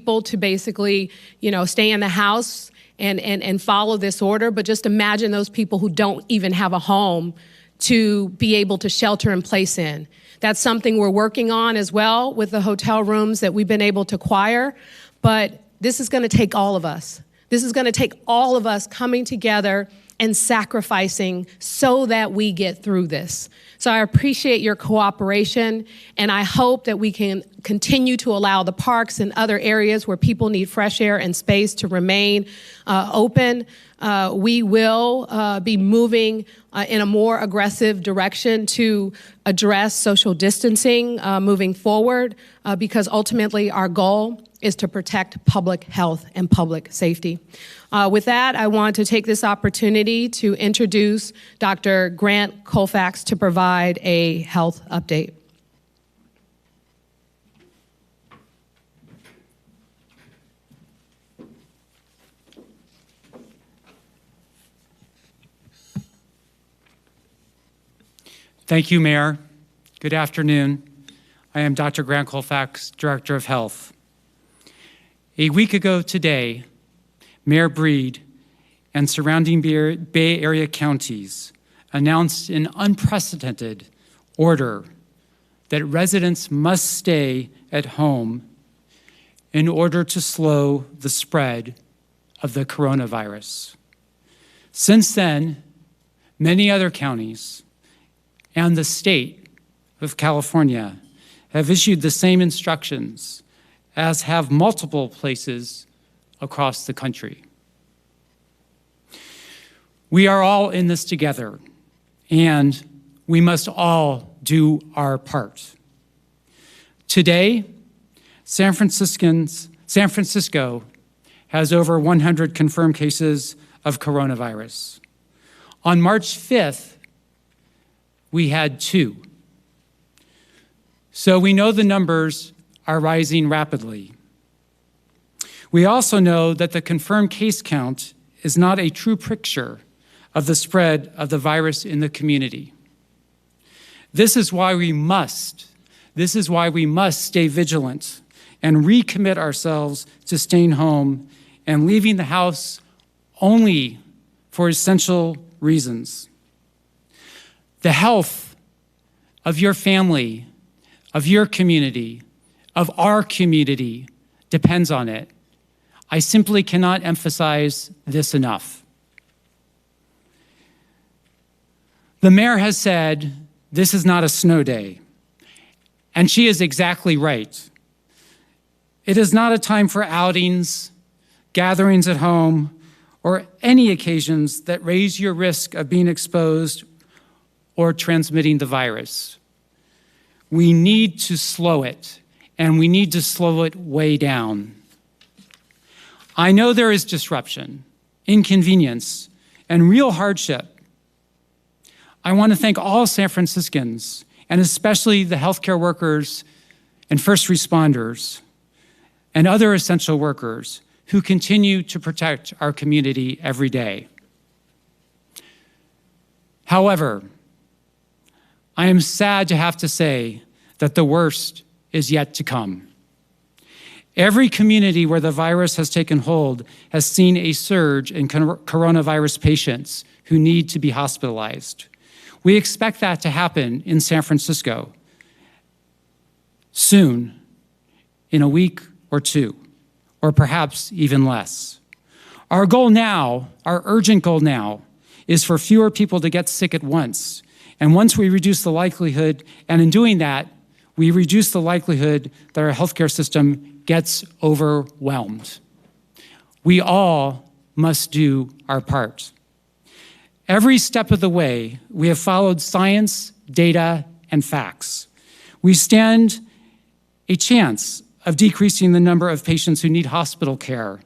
people to basically, stay in the house and follow this order, but just imagine those people who don't even have a home to be able to shelter in place in. That's something we're working on as well with the hotel rooms that we've been able to acquire, but this is gonna take all of us. This is gonna take all of us coming together and sacrificing so that we get through this. So I appreciate your cooperation, and I hope that we can continue to allow the parks and other areas where people need fresh air and space to remain open. We will be moving in a more aggressive direction to address social distancing moving forward, because ultimately our goal is to protect public health and public safety. With that, I want to take this opportunity to introduce Dr. Grant Colfax to provide a health update. Thank you, Mayor. Good afternoon. I am Dr. Grant Colfax, Director of Health. A week ago today, Mayor Breed and surrounding Bay Area counties announced an unprecedented order that residents must stay at home in order to slow the spread of the coronavirus. Since then, many other counties and the state of California have issued the same instructions, as have multiple places across the country. We are all in this together, and we must all do our part. Today, San Francisco has over 100 confirmed cases of coronavirus. On March 5th, we had 2. So we know the numbers are rising rapidly. We also know that the confirmed case count is not a true picture of the spread of the virus in the community. This is why we must stay vigilant and recommit ourselves to staying home and leaving the house only for essential reasons. The health of your family, of your community, of our community depends on it. I simply cannot emphasize this enough. The mayor has said this is not a snow day, and she is exactly right. It is not a time for outings, gatherings at home, or any occasions that raise your risk of being exposed or transmitting the virus. We need to slow it, and we need to slow it way down. I know there is disruption, inconvenience, and real hardship. I want to thank all San Franciscans, and especially the healthcare workers and first responders and other essential workers who continue to protect our community every day. However, I am sad to have to say that the worst is yet to come. Every community where the virus has taken hold has seen a surge in coronavirus patients who need to be hospitalized. We expect that to happen in San Francisco soon, in a week or 2, or perhaps even less. Our goal now, our urgent goal now, is for fewer people to get sick at once. And once we reduce the likelihood, and in doing that, we reduce the likelihood that our healthcare system gets overwhelmed. We all must do our part. Every step of the way, we have followed science, data, and facts. We stand a chance of decreasing the number of patients who need hospital care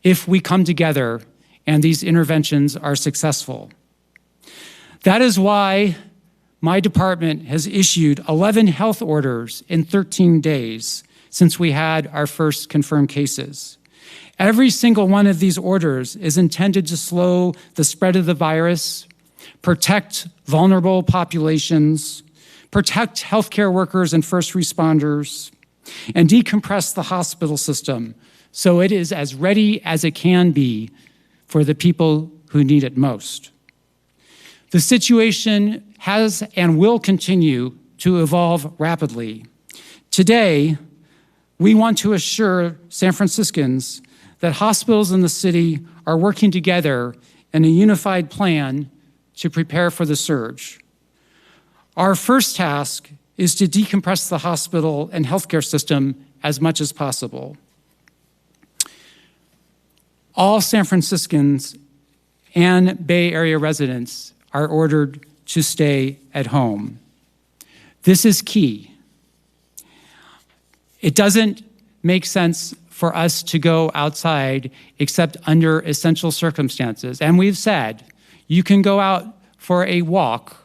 if we come together and these interventions are successful. That is why my department has issued 11 health orders in 13 days since we had our first confirmed cases. Every single one of these orders is intended to slow the spread of the virus, protect vulnerable populations, protect healthcare workers and first responders, and decompress the hospital system so it is as ready as it can be for the people who need it most. The situation has and will continue to evolve rapidly. Today, we want to assure San Franciscans that hospitals in the city are working together in a unified plan to prepare for the surge. Our first task is to decompress the hospital and healthcare system as much as possible. All San Franciscans and Bay Area residents are ordered to stay at home. This is key. It doesn't make sense for us to go outside except under essential circumstances. And we've said, you can go out for a walk,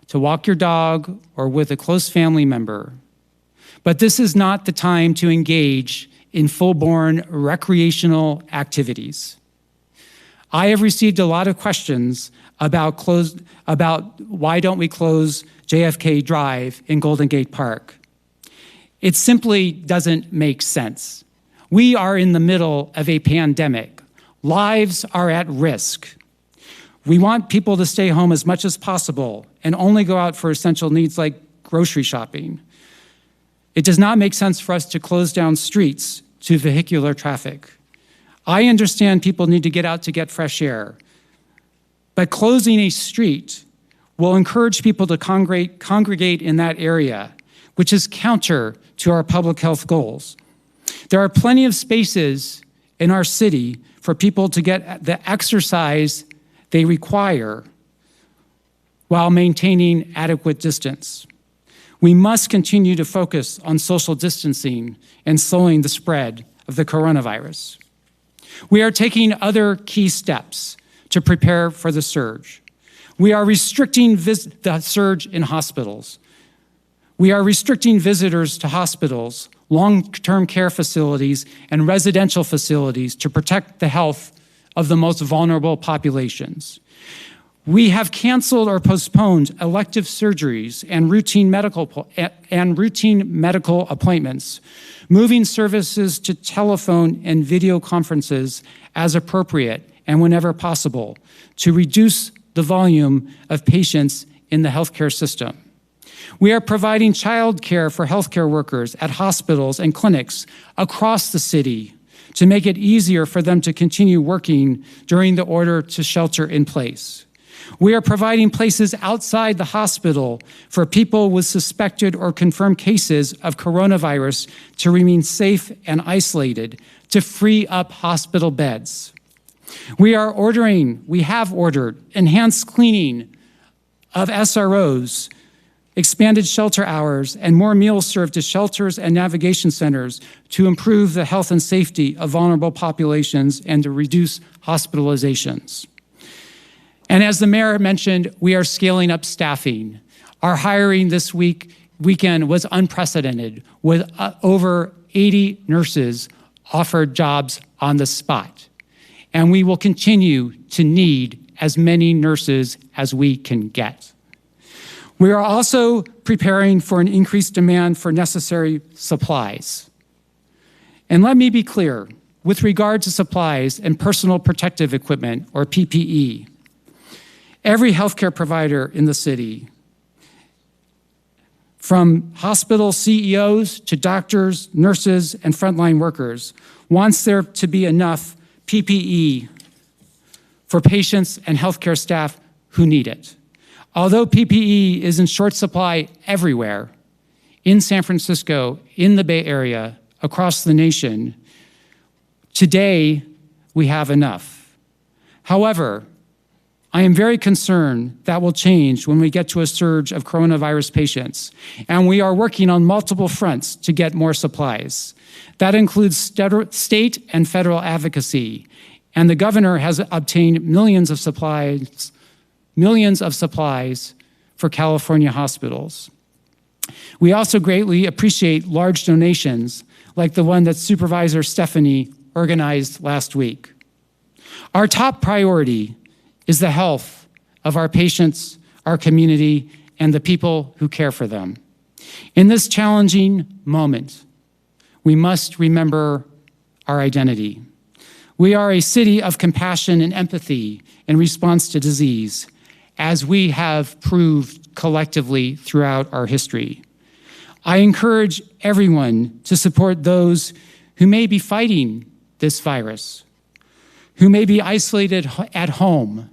to walk your dog or with a close family member. But this is not the time to engage in full-born recreational activities. I have received a lot of questions about why don't we close JFK Drive in Golden Gate Park. It simply doesn't make sense. We are in the middle of a pandemic. Lives are at risk. We want people to stay home as much as possible and only go out for essential needs like grocery shopping. It does not make sense for us to close down streets to vehicular traffic. I understand people need to get out to get fresh air, but closing a street will encourage people to congregate in that area, which is counter to our public health goals. There are plenty of spaces in our city for people to get the exercise they require while maintaining adequate distance. We must continue to focus on social distancing and slowing the spread of the coronavirus. We are taking other key steps to prepare for the surge. We are restricting the surge in hospitals. We are restricting visitors to hospitals, long-term care facilities, and residential facilities to protect the health of the most vulnerable populations. We have canceled or postponed elective surgeries and routine medical appointments, moving services to telephone and video conferences as appropriate and whenever possible to reduce the volume of patients in the healthcare system. We are providing child care for healthcare workers at hospitals and clinics across the city to make it easier for them to continue working during the order to shelter in place. We are providing places outside the hospital for people with suspected or confirmed cases of coronavirus to remain safe and isolated to free up hospital beds. We have ordered enhanced cleaning of SROs, expanded shelter hours, and more meals served to shelters and navigation centers to improve the health and safety of vulnerable populations and to reduce hospitalizations. And as the mayor mentioned, we are scaling up staffing. Our hiring this weekend was unprecedented, with over 80 nurses offered jobs on the spot. And we will continue to need as many nurses as we can get. We are also preparing for an increased demand for necessary supplies. And let me be clear, with regard to supplies and personal protective equipment, or PPE, every healthcare provider in the city, from hospital CEOs to doctors, nurses, and frontline workers, wants there to be enough PPE for patients and healthcare staff who need it. Although PPE is in short supply everywhere, in San Francisco, in the Bay Area, across the nation, today we have enough. However, I am very concerned that will change when we get to a surge of coronavirus patients, and we are working on multiple fronts to get more supplies. That includes state and federal advocacy, and the governor has obtained millions of supplies for California hospitals. We also greatly appreciate large donations like the one that Supervisor Stephanie organized last week. Our top priority is the health of our patients, our community, and the people who care for them. In this challenging moment, we must remember our identity. We are a city of compassion and empathy in response to disease, as we have proved collectively throughout our history. I encourage everyone to support those who may be fighting this virus, who may be isolated at home,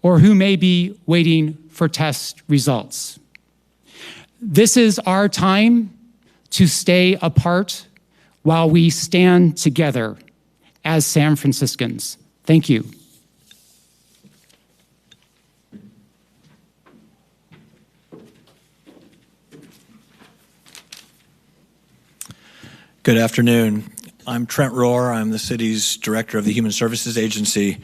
or who may be waiting for test results. This is our time to stay apart while we stand together as San Franciscans. Thank you. Good afternoon. I'm Trent Rohr. I'm the city's director of the Human Services Agency.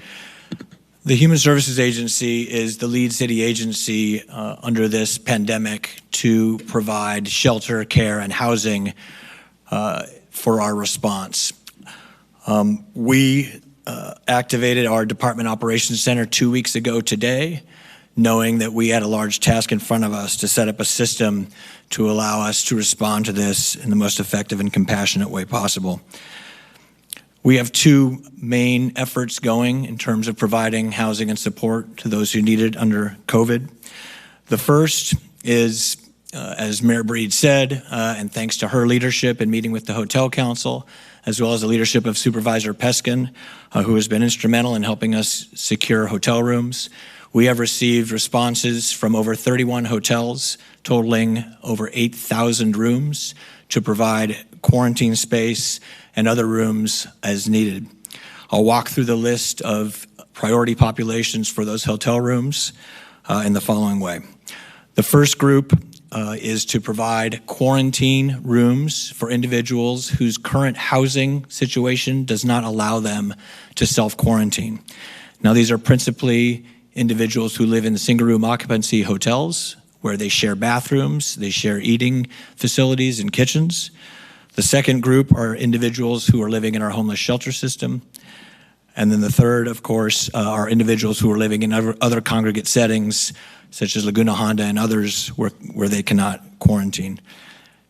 The Human Services Agency is the lead city agency under this pandemic to provide shelter, care, and housing for our response. We activated our Department Operations Center 2 weeks ago today, knowing that we had a large task in front of us to set up a system to allow us to respond to this in the most effective and compassionate way possible. We have two main efforts going in terms of providing housing and support to those who need it under COVID. The first is, as Mayor Breed said, and thanks to her leadership in meeting with the Hotel Council, as well as the leadership of Supervisor Peskin, who has been instrumental in helping us secure hotel rooms. We have received responses from over 31 hotels, totaling over 8,000 rooms, to provide quarantine space and other rooms as needed. I'll walk through the list of priority populations for those hotel rooms in the following way. The first group is to provide quarantine rooms for individuals whose current housing situation does not allow them to self-quarantine. Now, these are principally individuals who live in single-room occupancy hotels where they share bathrooms, they share eating facilities and kitchens. The second group are individuals who are living in our homeless shelter system. And then the third, of course, are individuals who are living in other congregate settings, such as Laguna Honda and others where they cannot quarantine.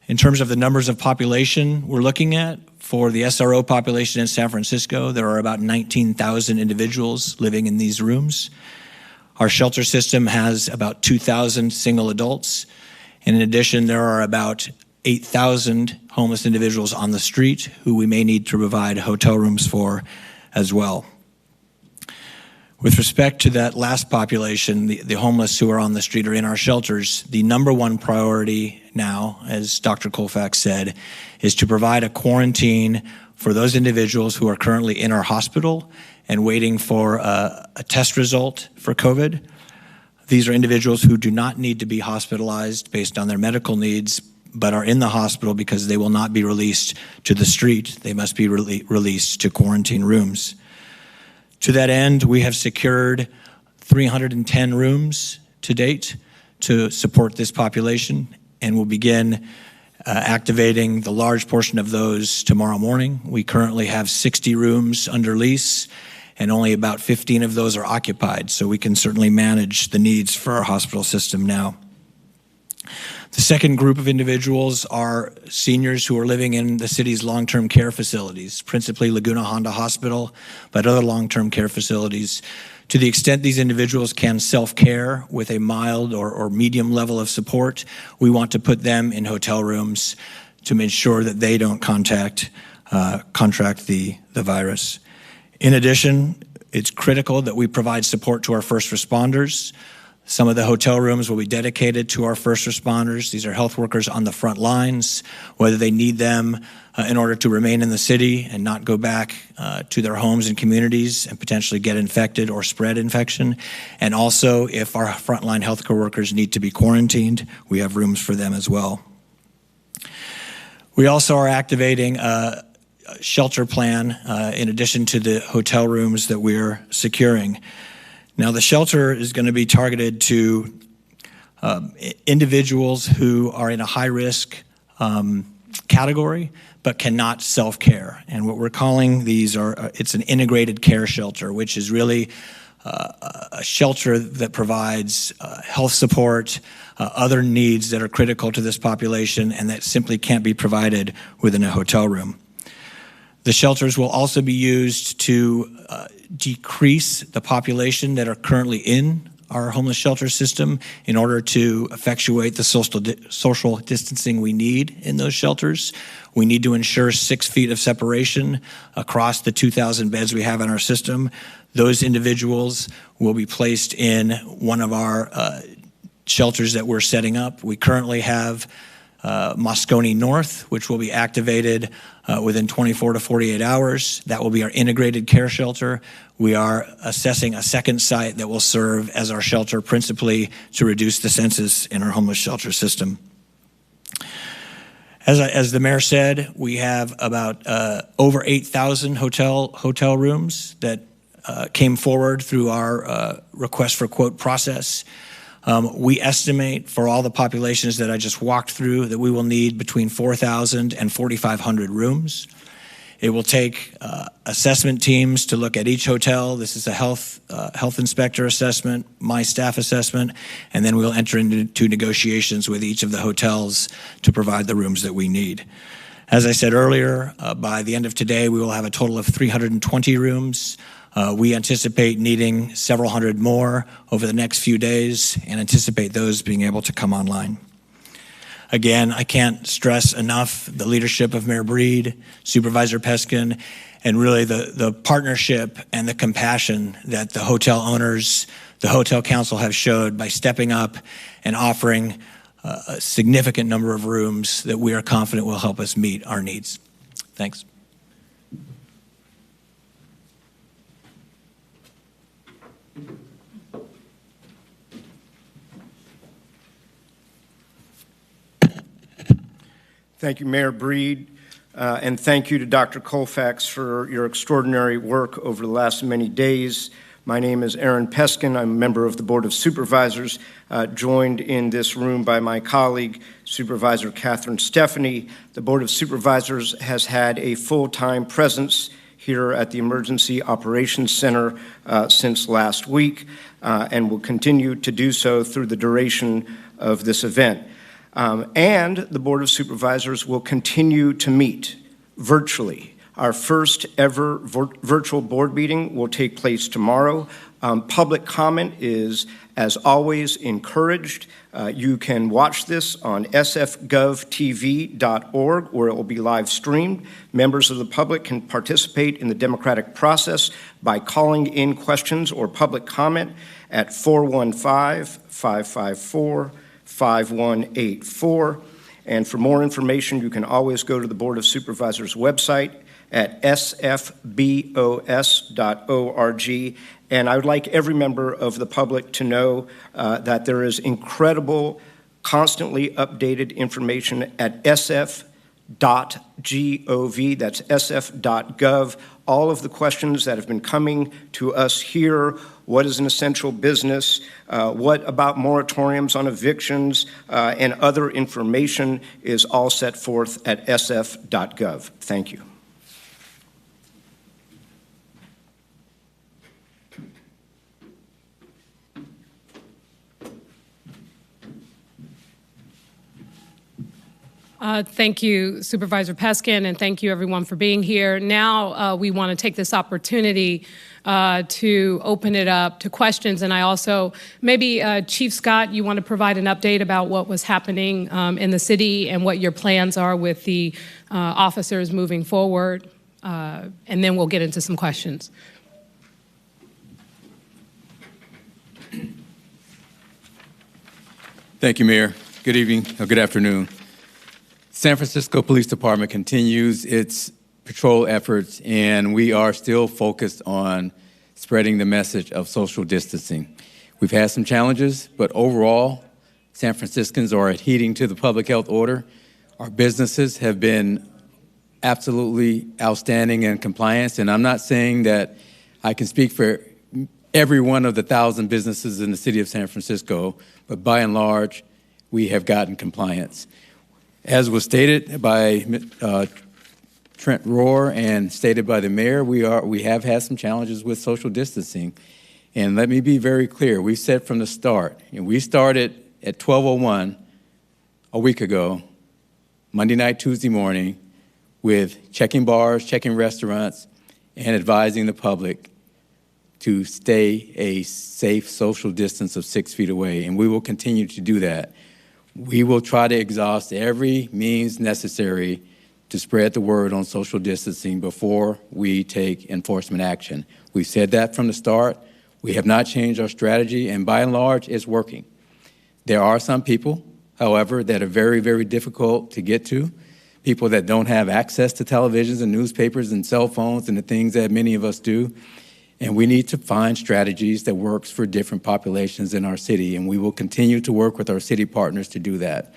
In terms of the numbers of population we're looking at, for the SRO population in San Francisco, there are about 19,000 individuals living in these rooms. Our shelter system has about 2,000 single adults. And in addition, there are about 8,000 homeless individuals on the street who we may need to provide hotel rooms for as well. With respect to that last population, the homeless who are on the street or in our shelters, the number one priority now, as Dr. Colfax said, is to provide a quarantine for those individuals who are currently in our hospital and waiting for a test result for COVID. These are individuals who do not need to be hospitalized based on their medical needs, but are in the hospital because they will not be released to the street. They must be released to quarantine rooms. To that end, we have secured 310 rooms to date to support this population, and we'll begin activating the large portion of those tomorrow morning. We currently have 60 rooms under lease, and only about 15 of those are occupied, so we can certainly manage the needs for our hospital system now. The second group of individuals are seniors who are living in the city's long-term care facilities, principally Laguna Honda Hospital, but other long-term care facilities. To the extent these individuals can self-care with a mild or medium level of support, we want to put them in hotel rooms to make sure that they don't contract the virus. In addition, it's critical that we provide support to our first responders. Some of the hotel rooms will be dedicated to our first responders. These are health workers on the front lines, whether they need them in order to remain in the city and not go back to their homes and communities and potentially get infected or spread infection. And also, if our frontline healthcare workers need to be quarantined, we have rooms for them as well. We also are activating a shelter plan in addition to the hotel rooms that we're securing. Now, the shelter is going to be targeted to individuals who are in a high-risk category but cannot self-care. And what we're calling these it's an integrated care shelter, which is really a shelter that provides health support, other needs that are critical to this population and that simply can't be provided within a hotel room. The shelters will also be used to decrease the population that are currently in our homeless shelter system in order to effectuate the social distancing we need in those shelters. We need to ensure 6 feet of separation across the 2,000 beds we have in our system. Those individuals will be placed in one of our shelters that we're setting up. We currently have Moscone North, which will be activated within 24 to 48 hours. That will be our integrated care shelter. We are assessing a second site that will serve as our shelter principally to reduce the census in our homeless shelter system. As the mayor said, we have about over 8,000 hotel rooms that came forward through our request for quote process. We estimate for all the populations that I just walked through that we will need between 4,000 and 4,500 rooms. It will take assessment teams to look at each hotel. This is a health inspector assessment, my staff assessment, and then we'll enter into negotiations with each of the hotels to provide the rooms that we need. As I said earlier, by the end of today, we will have a total of 320 rooms. We anticipate needing several hundred more over the next few days and anticipate those being able to come online. Again, I can't stress enough the leadership of Mayor Breed, Supervisor Peskin, and really the partnership and the compassion that the hotel owners, the hotel council have showed by stepping up and offering a significant number of rooms that we are confident will help us meet our needs. Thanks. Thank you, Mayor Breed, and thank you to Dr. Colfax for your extraordinary work over the last many days. My name is Aaron Peskin. I'm a member of the Board of Supervisors, joined in this room by my colleague, Supervisor Catherine Stephanie. The Board of Supervisors has had a full-time presence here at the Emergency Operations Center since last week and will continue to do so through the duration of this event. And the Board of Supervisors will continue to meet virtually. Our first ever virtual board meeting will take place tomorrow. Public comment is, as always, encouraged. You can watch this on sfgovtv.org, where it will be live streamed. Members of the public can participate in the democratic process by calling in questions or public comment at 415-554-5184. And for more information, you can always go to the Board of Supervisors website at sfbos.org. And I would like every member of the public to know that there is incredible, constantly updated information at sf.gov, that's sf.gov. All of the questions that have been coming to us here: what is an essential business? What about moratoriums on evictions? And other information is all set forth at sf.gov. Thank you. Thank you, Supervisor Peskin, and thank you, everyone, for being here. Now we want to take this opportunity to open it up to questions, and I also, maybe Chief Scott, you want to provide an update about what was happening in the city and what your plans are with the officers moving forward, and then we'll get into some questions. Thank you, Mayor. Good evening, or good afternoon. San Francisco Police Department continues its patrol efforts, and we are still focused on spreading the message of social distancing. We've had some challenges, but overall, San Franciscans are adhering to the public health order. Our businesses have been absolutely outstanding in compliance, and I'm not saying that I can speak for every one of the 1,000 businesses in the city of San Francisco, but by and large, we have gotten compliance. As was stated by Trent Rohr and stated by the mayor, we have had some challenges with social distancing. And let me be very clear, we said from the start, and we started at 12:01 a week ago, Monday night, Tuesday morning, with checking bars, checking restaurants, and advising the public to stay a safe social distance of 6 feet away, and we will continue to do that. We will try to exhaust every means necessary to spread the word on social distancing before we take enforcement action. We've said that from the start. We have not changed our strategy, and by and large, it's working. There are some people, however, that are very, very difficult to get to, people that don't have access to televisions and newspapers and cell phones and the things that many of us do. And we need to find strategies that works for different populations in our city, and we will continue to work with our city partners to do that.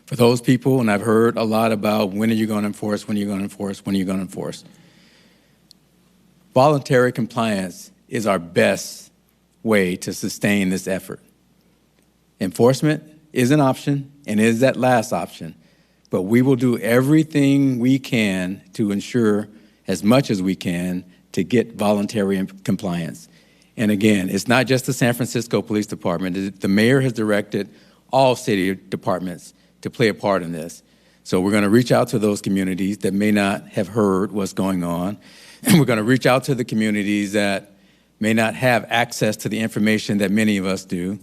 For those people, and I've heard a lot about when are you going to enforce, when are you going to enforce, when are you going to enforce. Voluntary compliance is our best way to sustain this effort. Enforcement is an option and is that last option, but we will do everything we can to ensure as much as we can to get voluntary compliance. And again, it's not just the San Francisco Police Department. The mayor has directed all city departments to play a part in this. So we're going to reach out to those communities that may not have heard what's going on. And we're going to reach out to the communities that may not have access to the information that many of us do.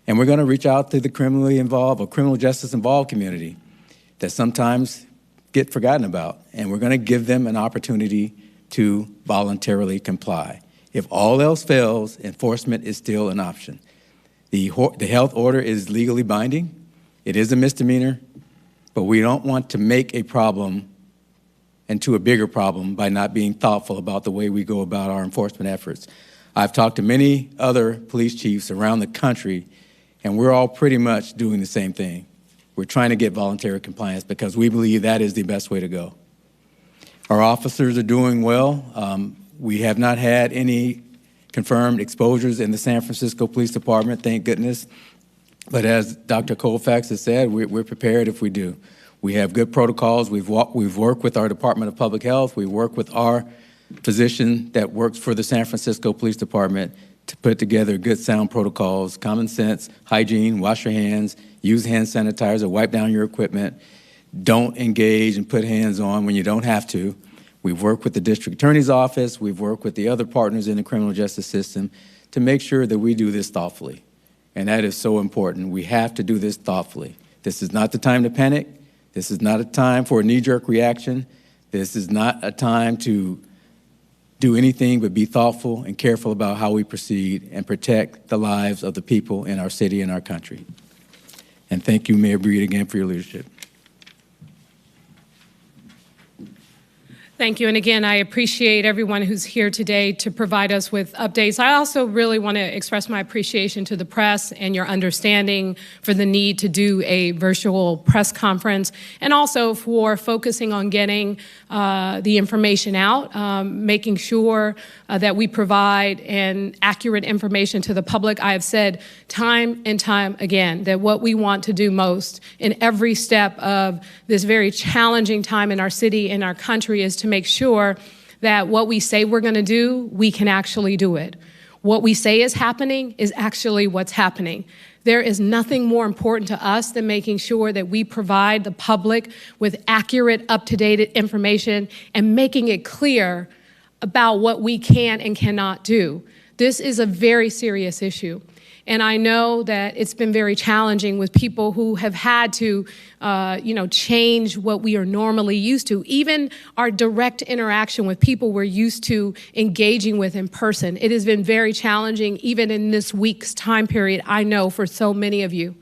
And we're going to reach out to the criminally involved or criminal justice involved community that sometimes get forgotten about. And we're going to give them an opportunity to voluntarily comply. If all else fails, enforcement is still an option. The health order is legally binding. It is a misdemeanor, but we don't want to make a problem into a bigger problem by not being thoughtful about the way we go about our enforcement efforts. I've talked to many other police chiefs around the country, and we're all pretty much doing the same thing. We're trying to get voluntary compliance because we believe that is the best way to go. Our officers are doing well. We have not had any confirmed exposures in the San Francisco Police Department, thank goodness. But as Dr. Colfax has said, we're prepared if we do. We have good protocols. We've worked with our Department of Public Health. We work with our physician that works for the San Francisco Police Department to put together good sound protocols, common sense, hygiene, wash your hands, use hand sanitizer, wipe down your equipment. Don't engage and put hands on when you don't have to. We've worked with the district attorney's office. We've worked with the other partners in the criminal justice system to make sure that we do this thoughtfully. And that is so important. We have to do this thoughtfully. This is not the time to panic. This is not a time for a knee-jerk reaction. This is not a time to do anything but be thoughtful and careful about how we proceed and protect the lives of the people in our city and our country. And thank you, Mayor Breed, again for your leadership. Thank you. And again, I appreciate everyone who's here today to provide us with updates. I also really want to express my appreciation to the press and your understanding for the need to do a virtual press conference, and also for focusing on getting the information out, making sure that we provide an accurate information to the public. I have said time and time again that what we want to do most in every step of this very challenging time in our city and our country is to make sure that what we say we're going to do, we can actually do it. What we say is happening is actually what's happening. There is nothing more important to us than making sure that we provide the public with accurate, up-to-date information and making it clear about what we can and cannot do. This is a very serious issue. And I know that it's been very challenging with people who have had to, change what we are normally used to. Even our direct interaction with people we're used to engaging with in person. It has been very challenging, even in this week's time period, I know, for so many of you.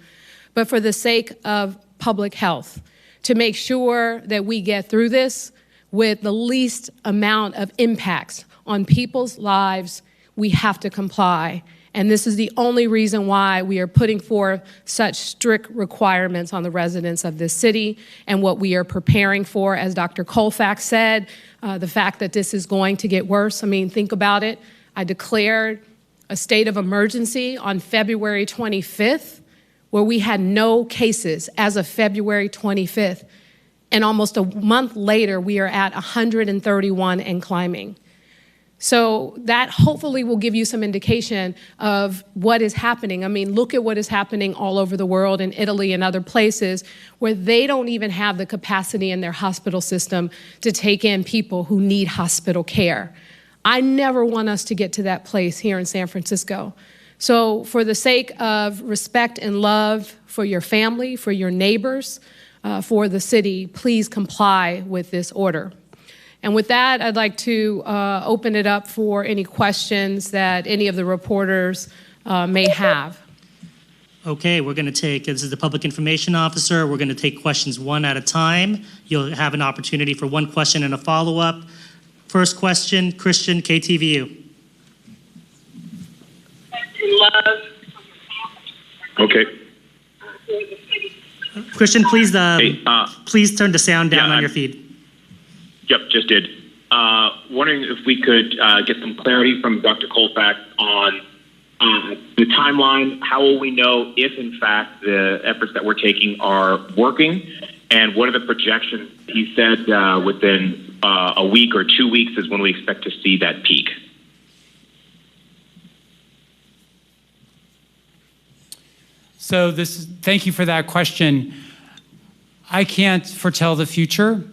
But for the sake of public health, to make sure that we get through this with the least amount of impacts on people's lives, we have to comply. And this is the only reason why we are putting forth such strict requirements on the residents of this city and what we are preparing for, as Dr. Colfax said, the fact that this is going to get worse. I mean, think about it. I declared a state of emergency on February 25th, where we had no cases as of February 25th. And almost a month later, we are at 131 and climbing. So that hopefully will give you some indication of what is happening. I mean, look at what is happening all over the world, in Italy and other places, where they don't even have the capacity in their hospital system to take in people who need hospital care. I never want us to get to that place here in San Francisco. So for the sake of respect and love for your family, for your neighbors, for the city, please comply with this order. And with that, I'd like to open it up for any questions that any of the reporters may have. Okay, we're going to take, this is the Public Information Officer, we're going to take questions one at a time. You'll have an opportunity for one question and a follow-up. First question, Christian, KTVU. Okay. Christian, please, please turn the sound down on your feed. Yep, just did. Wondering if we could get some clarity from Dr. Colfax on the timeline. How will we know if, in fact, the efforts that we're taking are working? And what are the projections? He said within a week or 2 weeks is when we expect to see that peak. So thank you for that question. I can't foretell the future.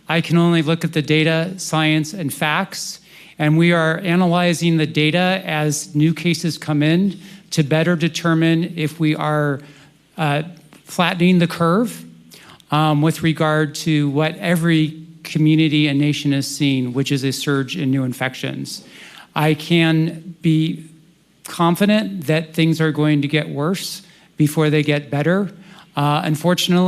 I can only look at the data, science, and facts, and we are analyzing the data as new cases come in to better determine if we are flattening the curve with regard to what every community and nation is seeing, which is a surge in new infections. I can be confident that things are going to get worse before they get better. Unfortunately,